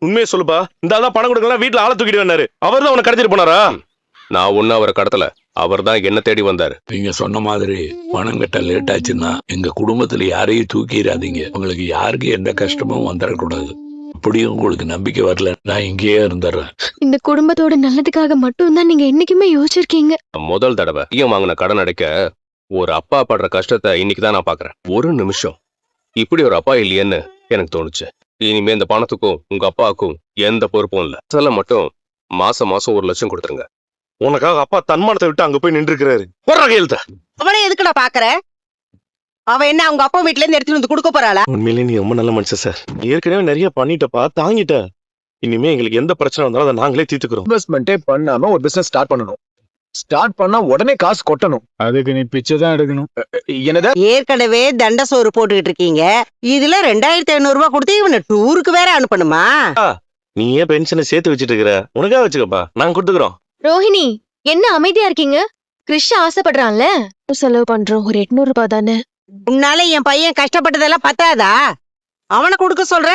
உண்மையை சொல்லுப்பா. இந்த ஆள் தான் பணம் கொடுக்கலாம் வீட்டுல ஆளை தூக்கிட்டு வந்தாரு. அவர் தான் உனக்கு கடத்திட்டு போனாரா? நான் ஒன்னும் அவரை கடத்தல. அவர் தான் என்ன தேடி வந்தாரு. நீங்க சொன்ன மாதிரி பணம் கட்ட லேட் ஆச்சுன்னா எங்க குடும்பத்துல யாரையும் தூக்கிடாதீங்க. உங்களுக்கு யாருக்கு எந்த கஷ்டமும் வந்துடக்கூடாது. அப்படியும் உங்களுக்கு நம்பிக்கை வரல, நான் இங்கேயே இருந்துடுறேன். இந்த குடும்பத்தோட நல்லதுக்காக மட்டும் தான் நீங்க என்னைக்குமே யோசிச்சிருக்கீங்க. முதல் தடவை ஐயம் வாங்கின கடன் அடைக்க ஒரு அப்பா படுற கஷ்டத்தை இன்னைக்குதான் நான் பாக்குறேன். ஒரு நிமிஷம் இப்படி ஒரு அப்பா இல்லையேன்னு எனக்கு தோணுச்சு. இனிமே இந்த பணத்துக்கும் உங்க அப்பாவுக்கும் எந்த பொறுப்பும் இல்ல. சில மட்டும் மாசம் மாசம் 1 லட்சம் கொடுத்துருங்க. உனக்காக அப்பா தன்மானத்தை விட்டு அங்க போய் நின்று இருக்கிறாரு. போடுற கையெழுத்த. அவளை எதுக்குடா பாக்குற? அவ என்ன அவங்க அப்பா வீட்டுல இருந்து எடுத்துட்டு வந்து கொடுக்க போறாளா? உண்மையிலேயே நீ ரொம்ப நல்ல மனுஷன் சார். ஏற்கனவே நிறைய பண்ணிட்டப்பா, தாங்கிட்ட. இனிமே எங்களுக்கு எந்த பிரச்சனை வந்தாலும் அதை நாங்களே தீர்த்துக்கிறோம். இன்வெஸ்ட்மெண்ட்டே பண்ணாம ஒரு பிசினஸ் ஸ்டார்ட் பண்ணணும். ஸ்டார்ட் பண்ணா உடனே காசு கொட்டணும். அதுக்கு நீ பிச்சை தான் எடுக்கணும். என்னதா? ஏற்கனவே தண்ட சோறு போட்டுக்கிட்டு இருக்கீங்க. இதுல 2500 ரூபாய் கொடுத்து இவனை டூருக்கு வேற அனுப்பணுமா? நீ ஏன் பென்ஷனை சேர்த்து வச்சிட்டு இருக்கிற? உனக்காக வச்சுக்கப்பா, நாங்க கொடுத்துக்கிறோம். ரோஹிணி, என்ன அமைதியா இருக்கீங்க? கிறிஷ் ஆசைப்படுறான்ல, செலவு பண்றோம். ஒரு 800 ரூபாய் தானே. உன்னால என் பையன் கஷ்டப்பட்டதெல்லாம் பத்தாதா? அவனை கொடுக்க சொல்ற?